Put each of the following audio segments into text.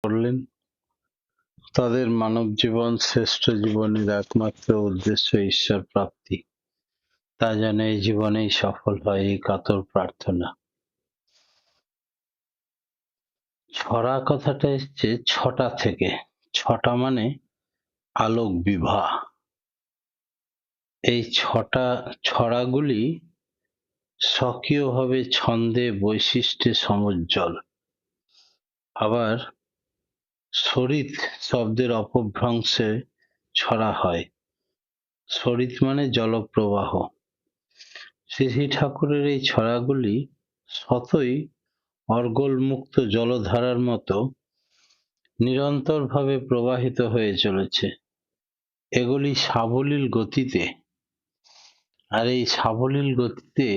করলেন, তাদের মানবজীবন শ্রেষ্ঠ জীবনের একমাত্র উদ্দেশ্য ঈশ্বর প্রাপ্তি। তা যেন এই জীবনেই সফল হয়, এই কাতর প্রার্থনা। ছড়া কথাটা এসছে ছটা থেকে। ছটা মানে আলোক বিভা। এই ছড়াগুলি স্বকীয়ভাবে ছন্দে বৈশিষ্ট্যে সমুজ্জ্বল। আবার সরিৎ শব্দের অপভ্রংশে ছড়া হয়। সরিৎ মানে জলপ্রবাহ। শ্রী শ্রী ঠাকুরের এই ছড়াগুলি স্বতই অর্গলমুক্ত জলধারার মতো নিরন্তরভাবে প্রবাহিত হয়ে চলেছে। এগুলি সাবলীল গতিতে, আর এই সাবলীল গতিতে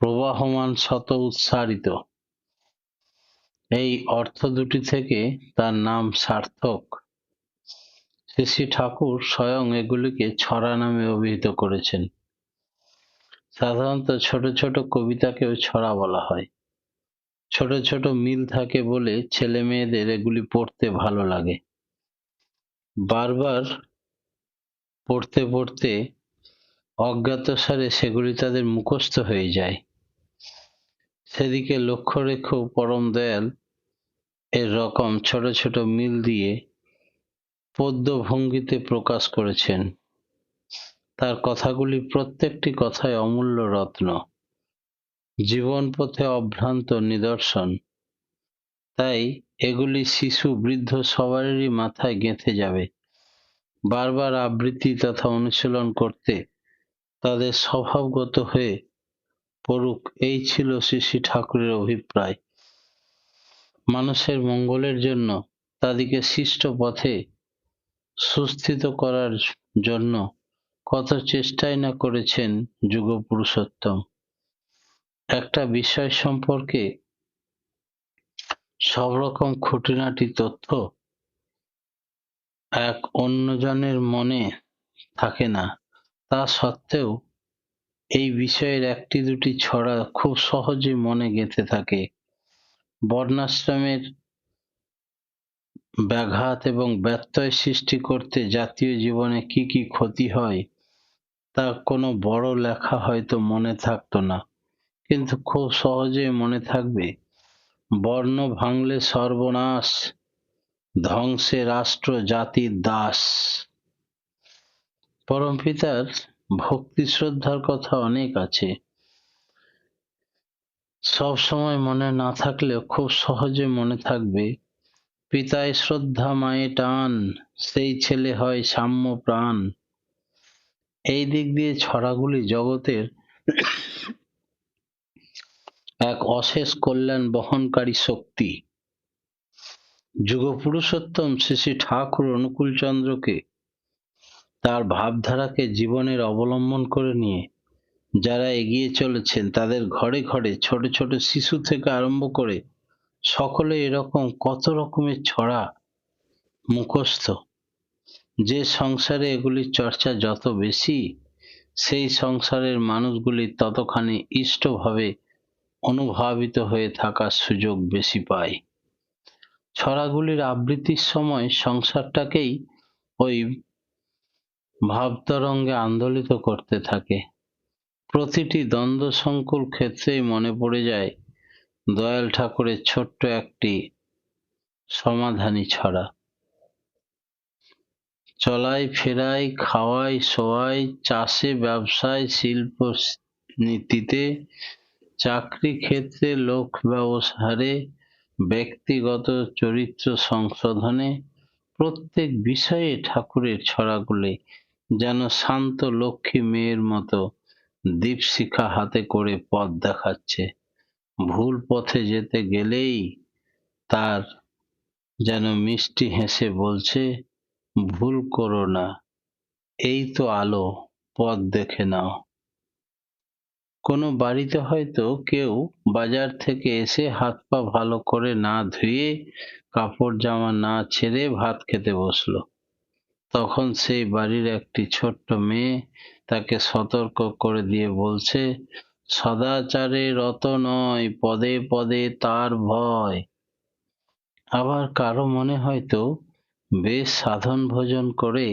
প্রবাহমান শত উৎসারিত। এই অর্থ দুটি থেকে তার নাম সার্থক। শ্রী শ্রী ঠাকুর স্বয়ং এগুলিকে ছড়া নামে অভিহিত করেছেন। সাধারণত ছোট ছোট কবিতাকেও ছড়া বলা হয়। ছোট ছোট মিল থাকে বলে ছেলে মেয়েদের এগুলি পড়তে ভালো লাগে। বারবার পড়তে পড়তে অজ্ঞাতসারে সেগুলি তাদের মুখস্থ হয়ে যায়। সেদিকে লক্ষ্য রেখেও পরম দয়াল এর রকম ছোট ছোট মিল দিয়ে পদ্য ভঙ্গিতে প্রকাশ করেছেন। তার কথাগুলি প্রত্যেকটি কথায় অমূল্য রত্ন, জীবন পথে অভ্রান্ত নিদর্শন। তাই এগুলি শিশু বৃদ্ধ সবারই মাথায় গেঁথে যাবে। বারবার আবৃত্তি তথা অনুশীলন করতে তাদের স্বভাবগত হয়ে পড়ুক, এই ছিল শ্রী শ্রী ঠাকুরের অভিপ্রায়। মানুষের মঙ্গলের জন্য তাদেরকে শিষ্ট পথে সুস্থিত করার জন্য কত চেষ্টাই না করেছেন যুগপুরুষোত্তম। একটা বিষয় সম্পর্কে সব রকম খুঁটিনাটি তথ্য এক অন্যজনের মনে থাকে না, তা সত্ত্বেও এই বিষয়ের একটি দুটি ছড়া খুব সহজে মনে গেঁথে থাকে। বর্ণাশ্রমের ব্যাঘাত এবং ব্যত্যয় সৃষ্টি করতে জাতীয় জীবনে কি কি ক্ষতি হয় তা কোনো বড় লেখা হয়তো মনে থাকতো না, কিন্তু খুব সহজে মনে থাকবে। বর্ণ ভাঙলে সর্বনাশ, ধ্বংসে রাষ্ট্র জাতির দাস। পরমপিতার ভক্তি শ্রদ্ধার কথা অনেক আছে, সব সময় মনে না থাকলেও খুব সহজে মনে থাকবে। পিতায় শ্রদ্ধা মায়ে টান, সেই ছেলে হয় সাম্য প্রাণ। এই দিক দিয়ে ছড়াগুলি জগতের এক অশেষ কল্যাণ বহনকারী শক্তি। যুগপুরুষোত্তম শ্রী শ্রী ঠাকুর অনুকূলচন্দ্রকে তার ভাবধারাকে জীবনের অবলম্বন করে নিয়ে যারা এগিয়ে চলেছেন, তাদের ঘরে ঘরে ছোট ছোট শিশু থেকে আরম্ভ করে সকলে এরকম কত রকমের ছড়া মুখস্থ। যে সংসারে এগুলির চর্চা যত বেশি, সেই সংসারের মানুষগুলি ততখানি ইষ্টভাবে অনুভাবিত হয়ে থাকার সুযোগ বেশি পায়। ছড়াগুলির আবৃত্তির সময় সংসারটাকেই ওই ভাবতরঙ্গে আন্দোলিত করতে থাকে। প্রতিটি দ্বন্দ্ব সংকুল ক্ষেত্রেই মনে পড়ে যায় দয়াল ঠাকুরের ছোট্ট একটি সমাধানী ছড়া। চলাই ফেরাই, খাওয়াই শোয়াই, চাষে ব্যবসায় শিল্প নীতিতে, চাকরি ক্ষেত্রে লোক ব্যবহারে, ব্যক্তিগত চরিত্র সংশোধনে, প্রত্যেক বিষয়ে ঠাকুরের ছড়াগুলি যেন শান্ত লক্ষ্মী মেয়ের মতো দীপশিখা হাতে করে পথ দেখাচ্ছে। ভুল পথে যেতে গেলেই তার যেন মিষ্টি হেসে বলছে, ভুল করো না, এই তো আলো, পথ দেখে নাও। কোনো বাড়িতে হয়তো কেউ বাজার থেকে এসে হাত পা ভালো করে না ধুয়ে, কাপড় জামা না ছেড়ে ভাত খেতে বসলো। তখন সেই বাড়ির একটি ছোট্ট মেয়ে তাকে সতর্ক করে দিয়ে বলছে, সদাচারে রত নয়, পদে পদে তার ভয়। আবার কারো মনে হয়তো বেশ সাধন ভোজন করে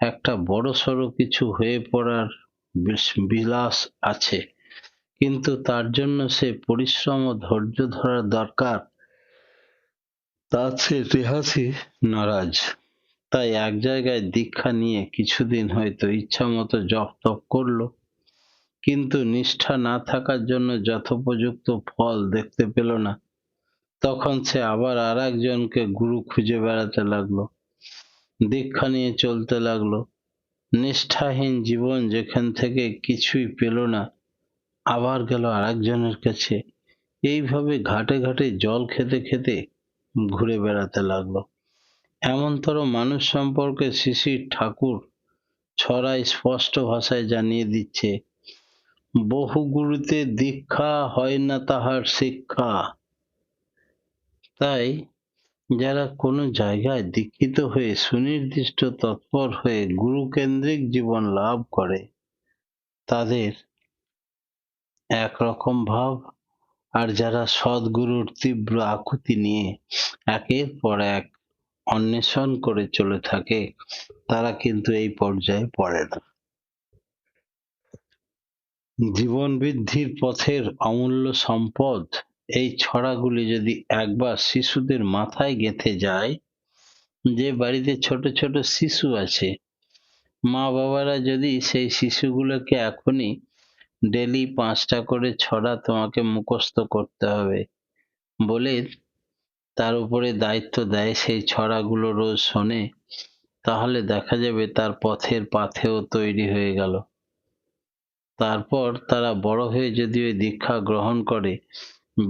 একটা বড়সড় কিছু হয়ে পড়ার বিলাস আছে, কিন্তু তার জন্য সে পরিশ্রম ও ধৈর্য ধরার দরকার, তা সে রেহাসি নারাজ। তাই এক জায়গায় দীক্ষা নিয়ে কিছুদিন হয়তো ইচ্ছামতো জপ তপ করলো, কিন্তু নিষ্ঠা না থাকার জন্য যথোপযুক্ত ফল দেখতে পেল না। তখন সে আবার আর একজনকে গুরু খুঁজে বেড়াতে লাগলো, দীক্ষা নিয়ে চলতে লাগলো। নিষ্ঠাহীন জীবন যেখান থেকে কিছুই পেল না, আবার গেল আরেকজনের কাছে। এইভাবে ঘাটে ঘাটে জল খেতে খেতে ঘুরে বেড়াতে লাগলো। এমনতর মানুষ সম্পর্কে শ্রী শ্রী ঠাকুর ছড়ায় স্পষ্ট ভাষায় জানিয়ে দিচ্ছে, বহু গুরুতে দীক্ষা হয় না তাহার শিক্ষা। তাই যারা কোনো জায়গায় দীক্ষিত হয়ে সুনির্দিষ্ট তৎপর হয়ে গুরুকেন্দ্রিক জীবন লাভ করে, তাদের একরকম ভাব, আর যারা সদ্গুরুর তীব্র আকুতি নিয়ে একের পর এক অন্বেষণ করে চলে থাকে, তারা কিন্তু এই পর্যায়ে পড়ে না। জীবন বৃদ্ধির পথের অমূল্য সম্পদ এই ছড়াগুলি যদি একবার শিশুদের মাথায় গেঁথে যায়, যে বাড়িতে ছোট ছোট শিশু আছে, মা বাবারা যদি সেই শিশুগুলোকে এখনই ডেলি 5টা করে ছড়া তোমাকে মুখস্থ করতে হবে বলে তার উপরে দায়িত্ব দেয়, সেই ছড়াগুলো রোজ শোনে, তাহলে দেখা যাবে তার পথের পাথেয় তৈরি হয়ে গেল। তারপর তারা বড় হয়ে যদি ওই দীক্ষা গ্রহণ করে,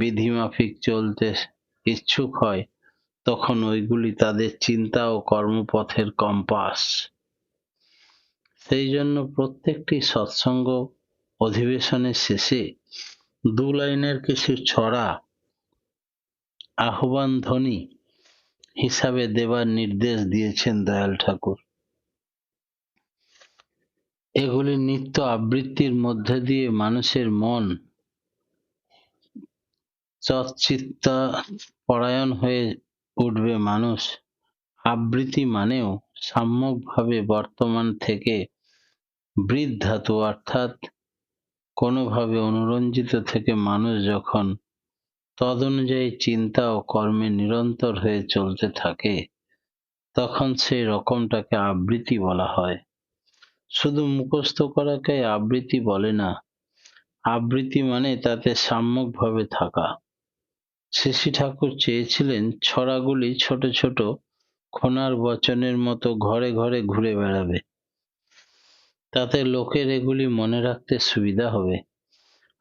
বিধিমাফিক চলতে ইচ্ছুক হয়, তখন ওইগুলি তাদের চিন্তা ও কর্মপথের কম্পাস। সেই জন্য প্রত্যেকটি সৎসঙ্গ অধিবেশনের শেষে 2 লাইনের কিছু ছড়া আহ্বান ধ্বনি হিসাবে দেবার নির্দেশ দিয়েছেন দয়াল ঠাকুর। এগুলি নিত্য আবৃত্তির মধ্যে দিয়ে মানুষের মন চচ্চিত্তা পরায়ণ হয়ে উঠবে। মানুষ আবৃত্তি মানেও সাম্যকভাবে বর্তমান থেকে বৃদ্ধ ধাতু, অর্থাৎ কোনোভাবে অনুরঞ্জিত থেকে মানুষ যখন তদনুযায়ী চিন্তা ও কর্মে নিরন্তর হয়ে চলতে থাকে, তখন সেই রকমটাকে আবৃত্তি বলা হয়। শুধু মুখস্থ করাকে আবৃত্তি বলে না। আবৃত্তি মানে তাতে সাম্যকভাবে থাকা। শ্রী ঠাকুর চেয়েছিলেন ছড়াগুলি ছোট ছোট খোনার বচনের মতো ঘরে ঘরে ঘুরে বেড়াবে, তাতে লোকের এগুলি মনে রাখতে সুবিধা হবে।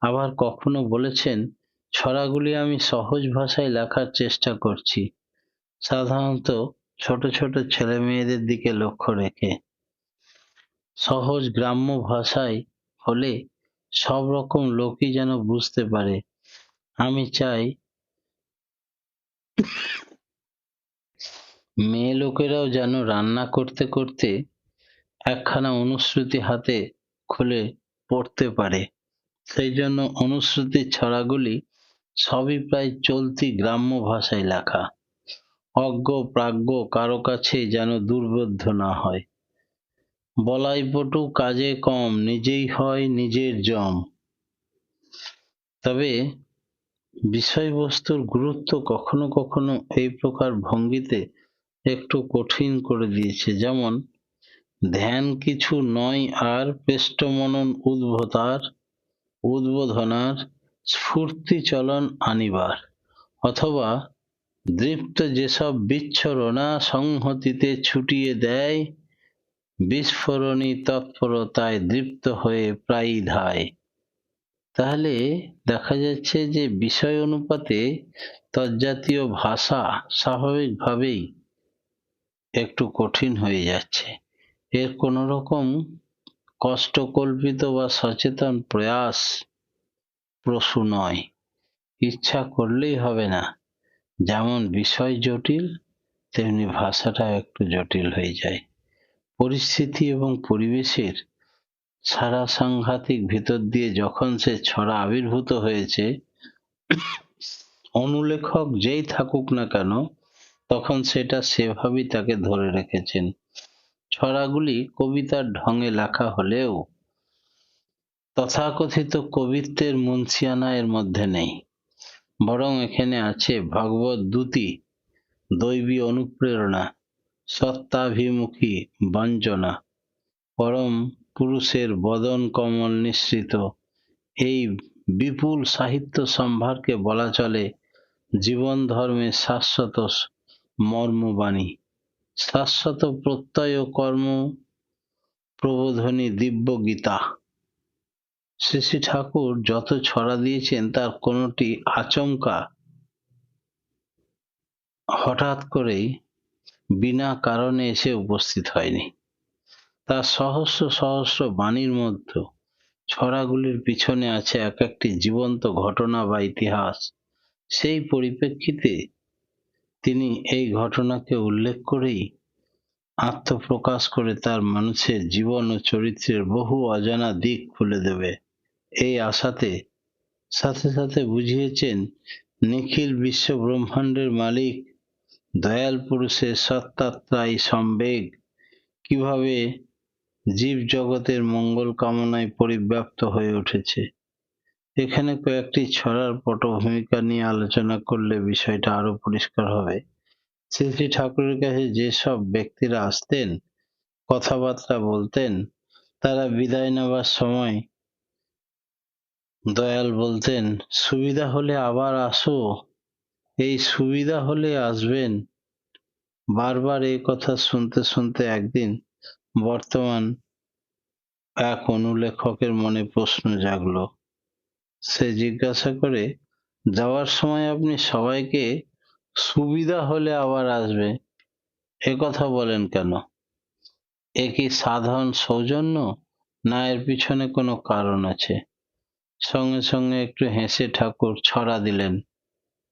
আবার কখনো বলেছেন, ছড়াগুলি আমি সহজ ভাষায় লেখার চেষ্টা করছি, সাধারণত ছোট ছোট ছেলে মেয়েদের দিকে লক্ষ্য রেখে। সহজ গ্রাম্য ভাষায় হলে সব রকম লোকই যেন বুঝতে পারে। আমি চাই মেয়ে লোকেরাও যেন রান্না করতে করতে একখানা অনুশ্রুতি হাতে খুলে পড়তে পারে। সেই জন্য অনুশ্রুতির ছড়াগুলি সবই প্রায় চলতি গ্রাম্য ভাষায় লেখা, অজ্ঞ প্রাজ্ঞ কারো কাছে যেন দুর্বোধ্য না হয়। বলাই পটু কাজে কম, নিজেই হয় নিজের জম। তবে বিষয়বস্তুর গুরুত্ব কখনো কখনো এই প্রকার ভঙ্গিতে একটু কঠিন করে দিয়েছে। যেমন, ধ্যান কিছু নয় আর পেষ্টমনন উদ্বোধনার স্ফূর্তি চলন আনিবার, অথবা দৃপ্ত যেসব বিচ্ছরণা সংহতিতে ছুটিয়ে দেয়, বিস্ফোরণী তৎপরতায় দৃপ্ত হয়ে প্রায়ই ধায়। তাহলে দেখা যাচ্ছে যে বিষয় অনুপাতে তজ্জাতীয় ভাষা স্বাভাবিকভাবেই একটু কঠিন হয়ে যাচ্ছে। এর কোনো রকম কষ্টকল্পিত বা সচেতন প্রয়াস প্রসূ নয়। ইচ্ছা করলেই হবে না। যেমন বিষয় জটিল, তেমনি ভাষাটাও একটু জটিল হয়ে যায়। পরিস্থিতি এবং পরিবেশের সারা সাংঘাতিক ভিতর দিয়ে যখন সে ছড়া আবির্ভূত হয়েছে, অনুলেখক যেই থাকুক না কেন, তখন সেটা সেভাবেই তাকে ধরে রেখেছেন। ছড়াগুলি কবিতার ঢঙে লেখা হলেও তথাকথিত কবিত্বের মুন্সিয়ানা এর মধ্যে নেই, বরং এখানে আছে ভগবত দ্যুতি, দৈবী অনুপ্রেরণা, সত্তাভিমুখী বঞ্চনা। পরম পুরুষের বদন কমল নিঃসৃত এই বিপুল সাহিত্য সম্ভারকে বলা চলে জীবন ধর্মের শাশ্বত মর্মবাণী, শাশ্বত প্রত্যয় ও কর্ম প্রবোধনী দিব্য গীতা। শ্রী শ্রী ঠাকুর যত ছড়া দিয়েছেন তার কোনোটি আচমকা হঠাৎ করেই বিনা কারণে এসে উপস্থিত হয়নি। তার সহস্র সহস্র বাণীর মধ্যে ছড়াগুলির পিছনে আছে এক একটি জীবন্ত ঘটনা বা ইতিহাস। সেই পরিপ্রেক্ষিতে তিনি এই ঘটনাকে উল্লেখ করেই আত্মপ্রকাশ করে তার মানুষের জীবন ও চরিত্রের বহু অজানা দিক খুলে দেবে এই আশাতে সাথে সাথে বুঝিয়েছেন নিখিল বিশ্ব ব্রহ্মাণ্ডের মালিক দয়াল পুরুষের সত্তাত্রায় সম্বেগ কিভাবে জীব জগতের মঙ্গল কামনায় পরিব্যাপ্ত হয়ে উঠেছে। এখানে কয়েকটি ছড়ার পটভূমিকা নিয়ে আলোচনা করলে বিষয়টা আরো পরিষ্কার হবে। শ্রী শ্রী ঠাকুরের কাছে যেসব ব্যক্তিরা আসতেন, কথাবার্তা বলতেন, তারা বিদায় নেবার সময় দয়াল বলতেন, সুবিধা হলে আবার আসো, এই সুবিধা হলে আসবেন। বারবার এই কথা শুনতে শুনতে একদিন বর্তমান এক অনুলেখকের মনে প্রশ্ন জাগলো। সে জিজ্ঞাসা করে, যাওয়ার সময় আপনি সবাইকে সুবিধা হলে আবার আসবে এ কথা বলেন কেন? এ কি সাধারণ সৌজন্য, না এর পিছনে কোনো কারণ আছে? সঙ্গে সঙ্গে একটু হেসে ঠাকুর ছড়া দিলেন,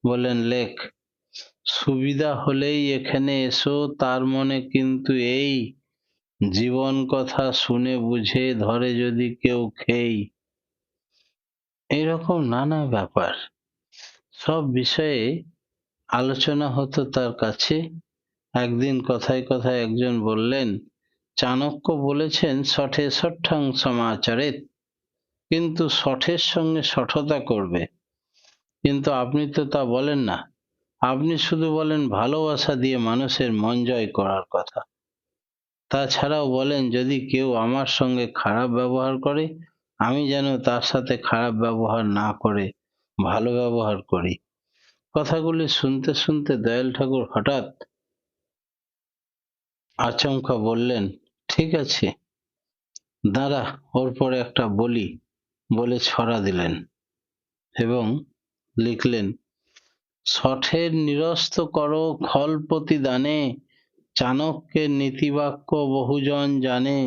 বললেন, লেখ, সুবিধা হলেই এখানে এসো, তার মনে কিন্তু এই, জীবন কথা শুনে বুঝে ধরে যদি কেউ খেই। এইরকম নানা ব্যাপার, সব বিষয়ে আলোচনা হতো তার কাছে। একদিন কথায় কথায় একজন বললেন, চাণক্য বলেছেন শঠে শঠ্যাং সমাচরেৎ, কিন্তু শঠের সঙ্গে শঠতা করবে, কিন্তু আপনি তো তা বলেন না। আপনি শুধু বলেন ভালোবাসা দিয়ে মানুষের মন জয় করার কথা। তাছাড়াও বলেন যদি কেউ আমার সঙ্গে খারাপ ব্যবহার করে, আমি যেন তার সাথে খারাপ ব্যবহার না করে ভালো ব্যবহার করি। কথাগুলি শুনতে শুনতে দয়াল ঠাকুর হঠাৎ আচমকা বললেন, ঠিক আছে, দাঁড়া, ওর পরে একটা বলি, বলে ছড়া দিলেন এবং লিখলেন, শঠের নিরস্ত করো খল প্রতিদানে, চাণক্যের নীতিবাক্য বহুজন জানে,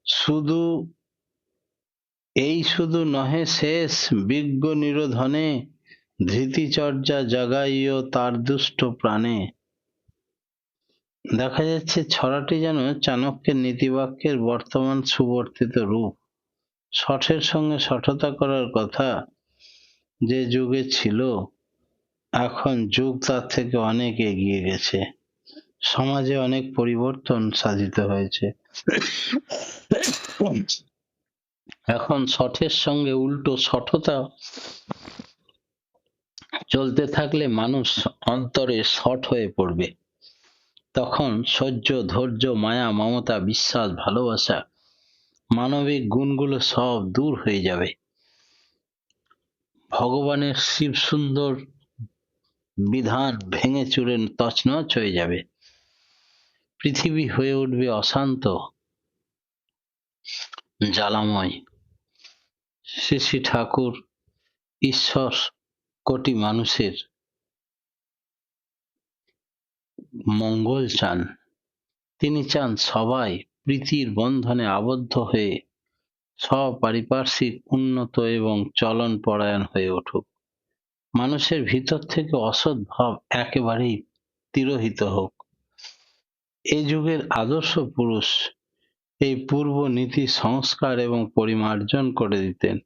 শুধু এই শুধু নহে শেষ, বিজ্ঞ নিরোধনে, ধৃতিচর্যা জাগাইও তার দুষ্ট প্রাণে। দেখা যাচ্ছে ছড়াটি যেন চাণক্যের নীতিবাক্যের বর্তমান সুবর্তিত রূপ। শঠের সঙ্গে শঠতা করার কথা যে যুগে ছিল, এখন যুগ তার থেকে অনেক এগিয়ে গেছে। সমাজে অনেক পরিবর্তন সাধিত হয়েছে। এখন শঠের সঙ্গে উল্টো শঠতা চলতে থাকলে মানুষ অন্তরে শঠ হয়ে পড়বে। তখন সহ্য, ধৈর্য, মায়া, মমতা, বিশ্বাস, ভালোবাসা, মানবিক গুণগুলো সব দূর হয়ে যাবে। ভগবানের শিব সুন্দর বিধান ভেঙে চুরে তছনছ হয়ে যাবে। পৃথিবী হয়ে উঠবে অশান্ত, জ্বালাময়। শ্রী শ্রী ঠাকুর ঈশ্বর কোটি মানুষের মঙ্গল চান। তিনি চান সবাই প্রীতির বন্ধনে আবদ্ধ হয়ে সপারিপার্শ্বিক উন্নত এবং চলন পরায়ণ হয়ে উঠুক। মানুষের ভিতর থেকে অসৎ ভাব একেবারেই তিরোহিত হোক। এ যুগের আদর্শ পুরুষ এই পূর্ব নীতি সংস্কার এবং পরিমার্জন করে দিতেন।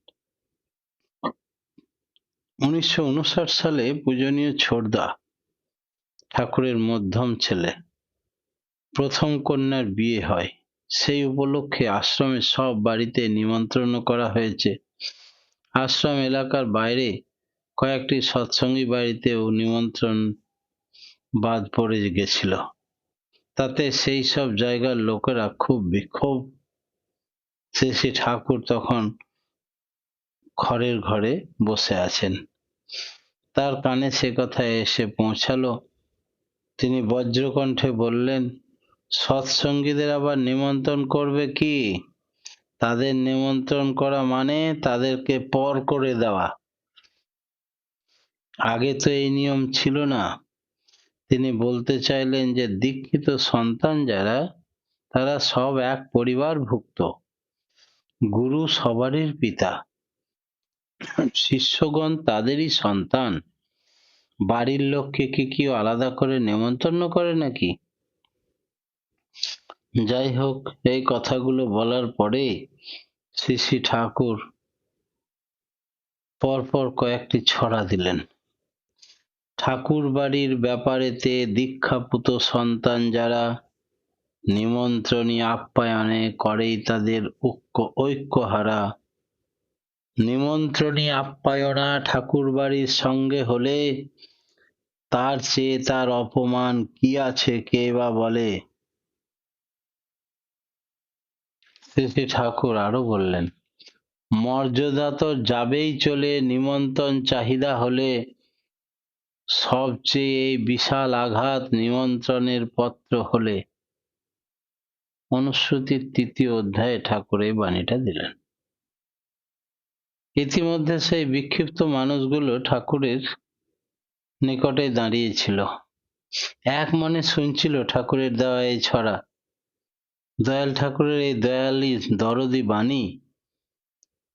1959 সালে পূজনীয় ছোটদা ঠাকুরের মধ্যম ছেলে। প্রথম কন্যার বিয়ে হয়, সেই উপলক্ষে আশ্রমের সব বাড়িতে নিমন্ত্রণ করা হয়েছে। আশ্রম এলাকার বাইরে কয়েকটি সৎসঙ্গী বাড়িতেও নিমন্ত্রণ বাদ পড়ে গেছিল। তাতে সেই সব জায়গার লোকেরা খুব বিক্ষোভ। শ্রী ঠাকুর তখন খড়ের ঘরে বসে আছেন। তার কানে সে কথা এসে পৌঁছালো। তিনি বজ্রকণ্ঠে বললেন, সৎসঙ্গীদের আবার নিমন্ত্রণ করবে কি? তাদের নিমন্ত্রণ করা মানে তাদেরকে পর করে দেওয়া। আগে তো এই নিয়ম ছিল না। তিনি বলতে চাইলেন যে দীক্ষিত সন্তান যারা, তারা সব এক পরিবারভুক্ত। গুরু সবারই পিতা, শিষ্যগণ তাদেরই সন্তান। বাড়ির লোককে কি কেউ আলাদা করে নেমন্তন্ন করে নাকি? যাই হোক, এই কথাগুলো বলার পরে শ্রী ঠাকুর পরপর কয়েকটি ছড়া দিলেন। ঠাকুর বাড়ির ব্যাপারেতে দীক্ষাপুত সন্তান যারা নিমন্ত্রণী আপ্যায়নে করেই তাদের ঐক্যহারা। নিমন্ত্রণী আপ্যায়না ঠাকুর বাড়ির সঙ্গে হলে তার চেয়ে তার অপমান কি আছে কে বা বলে? শ্রী ঠাকুর আরো বললেন, মর্যাদা তো যাবেই চলে, নিমন্ত্রণ চাহিদা হলে সবচেয়ে এই বিশাল আঘাত নিমন্ত্রণের পত্র হলে। অনুশ্রুতির ৩য় অধ্যায়ে ঠাকুর এই বাণীটা দিলেন। ইতিমধ্যে সেই বিক্ষিপ্ত মানুষগুলো ঠাকুরের নিকটে দাঁড়িয়েছিল, এক মনে শুনছিল ঠাকুরের দেওয়া এই ছড়া। দয়াল ঠাকুরের এই দয়ালি দরদি বাণী,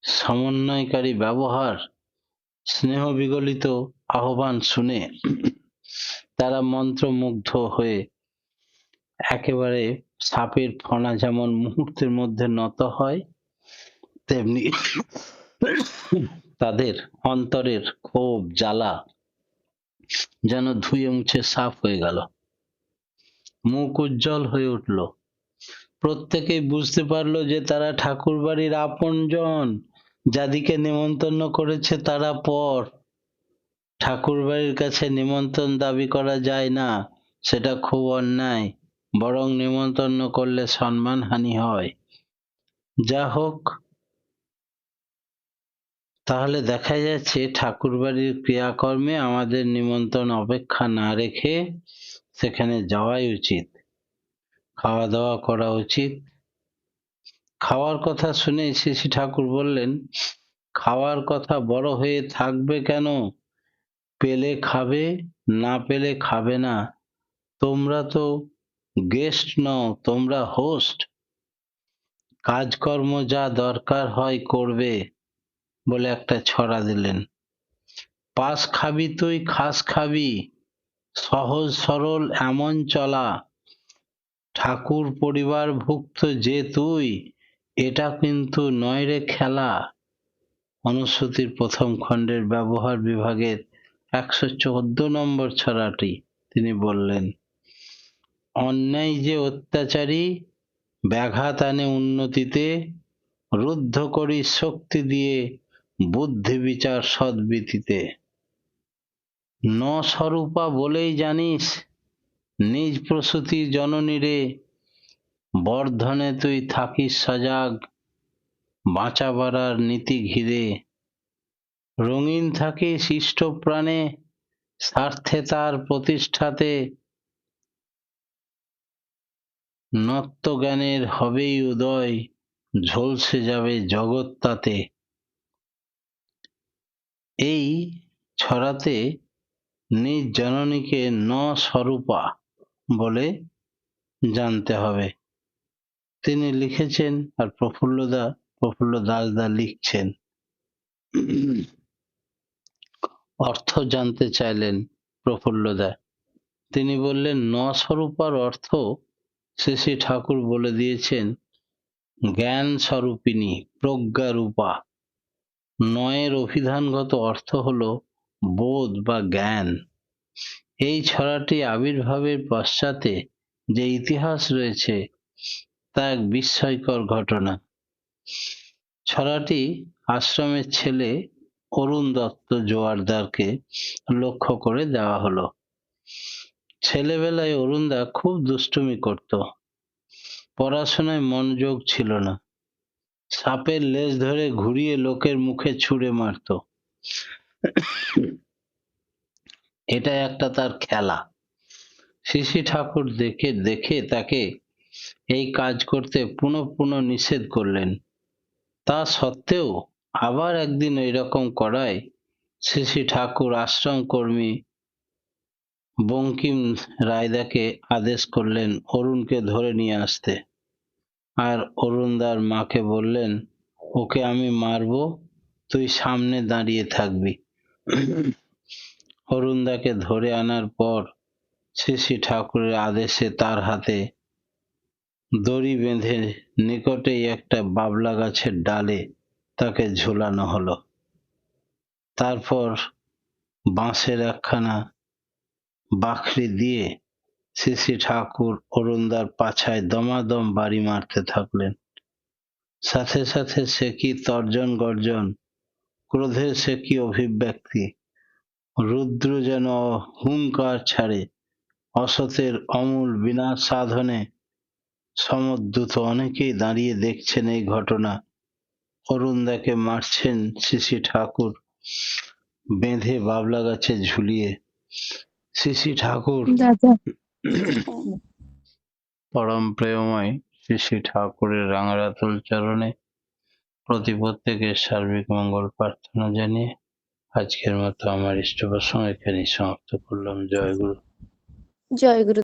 সমন্বয়কারী ব্যবহার, স্নেহ বিগলিত আহ্বান শুনে তারা মন্ত্রমুগ্ধ হয়ে একেবারে সাপের ফণা যেমন মুহূর্তের মধ্যে নত হয়, তেমনি তাদের অন্তরের ক্ষোভ জ্বালা যেন ধুয়ে মুছে সাফ হয়ে গেল। মুখ উজ্জ্বল হয়ে উঠল। প্রত্যেকেই বুঝতে পারলো যে তারা ঠাকুর বাড়ির আপনজন। যাদিকে নিমন্ত্রণ করেছে তারা পর। ঠাকুর বাড়ির কাছে নিমন্ত্রণ দাবি করা যায় না, সেটা খুব অন্যায়। বরং নিমন্ত্রণ করলে সম্মানহানি হয়। যা হোক, তাহলে দেখা যাচ্ছে ঠাকুর বাড়ির ক্রিয়াকর্মে আমাদের নিমন্ত্রণ অপেক্ষা না রেখে সেখানে যাওয়াই উচিত, খাওয়া দাওয়া করা উচিত। খাওয়ার কথা শুনে শ্রী ঠাকুর বললেন, খাওয়ার কথা বড় হয়ে থাকবে কেন? পেলে খাবে, না পেলে খাবে না। তোমরা তো গেস্ট নও, তোমরা হোস্ট। কাজকর্ম যা দরকার হয় করবে, বলে একটা ছড়া দিলেন। পাস খাবি তুই খাস খাবি, সহজ সরল এমন চলা। ঠাকুর পরিবার ভুক্ত যে তুই, এটা কিন্তু নয় রে খেলা। অনুশ্রুতির প্রথম খণ্ডের ব্যবহার বিভাগের 114 নম্বর ছড়াটি তিনি বললেন। অন্যায় যে অত্যাচারী, ব্যাঘাত আনে উন্নতিতে, রুদ্ধ করি শক্তি দিয়ে বুদ্ধি বিচার সদ্বিতিতে। ন স্বরূপা বলেই জানিস, নিজ প্রসূতির জননী রে, বর্ধনে তুই থাকিস সজাগ, বাঁচা বাড়ার নীতি ঘিরে। রঙিন থাকিস ইষ্ট প্রাণে, স্বার্থে তার প্রতিষ্ঠাতে, নত্ব জ্ঞানের হবেই উদয়, ঝলসে যাবে জগৎ তাতে। এই ছড়াতে নিজ জননীকে ন স্বরূপা বলে জানতে হবে। তিনি লিখেছেন, আর প্রফুল্ল দাসদা লিখছেন। অর্থ জানতে চাইলেন প্রফুল্লদা। তিনি বললেন, ন স্বরূপার অর্থ শ্রী ঠাকুর বলে দিয়েছেন, জ্ঞান স্বরূপিণী, প্রজ্ঞারূপা। নয়ের অভিধানগত অর্থ হলো বোধ বা জ্ঞান। এই ছড়াটি আবির্ভাবের পশ্চাতে যে ইতিহাস রয়েছে তা এক বিস্ময়কর ঘটনা। ছড়াটি আশ্রমের ছেলে অরুণ দত্ত জোয়ারদারকে লক্ষ্য করে দেওয়া হলো। ছেলেবেলায় অরুণদা খুব দুষ্টুমি করত, পড়াশোনায় মনোযোগ ছিল না, সাপের লেজ ধরে ঘুরিয়ে লোকের মুখে ছুঁড়ে মারত। এটা একটা তার খেলা। শ্রী ঠাকুর দেখে দেখে তাকে এই কাজ করতে পুনঃ পুনঃ নিষেধ করলেন। তা সত্ত্বেও আবার একদিন এরকম করায় শ্রী ঠাকুর আশ্রম কর্মী বঙ্কিম রায়দাকে আদেশ করলেন অরুণকে ধরে নিয়ে আসতে। আর অরুণদার মাকে বললেন, ওকে আমি মারবো, তুই সামনে দাঁড়িয়ে থাকবি। অরুণদাকে ধরে আনার পর শ্রী ঠাকুরের আদেশে তার হাতে দড়ি বেঁধে নিকটেই একটা বাবলা গাছের ডালে তাকে ঝুলানো হলো। তারপর বাঁশের একখানা বাঁশরি দিয়ে শ্রী ঠাকুর অরুণদার পাছায় দমাদম বাড়ি মারতে থাকলেন। সাথে সাথে সে কি তর্জন গর্জন, ক্রোধে সে কি অভিব্যক্তি! রুদ্র যেন হুঙ্কার ছাড়ে। অসতের অমূল বিনাশ সাধনে সমুদ্যুত অনেকেই দাঁড়িয়ে দেখছেন এই ঘটনা। অরুণদাকে মারছেন শ্রী ঠাকুর, বেঁধে বাবলা গাছে ঝুলিয়ে। শ্রী ঠাকুর দাদা পরম প্রেমময় শ্রী ঠাকুরের রাঙারাতুল চরণে প্রতি প্রত্যেকের সার্বিক মঙ্গল প্রার্থনা জানিয়ে আজকের মতো আমার ইষ্টপ্রসঙ্গ এখানেই সমাপ্ত করলাম। জয় গুরু। জয় গুরু।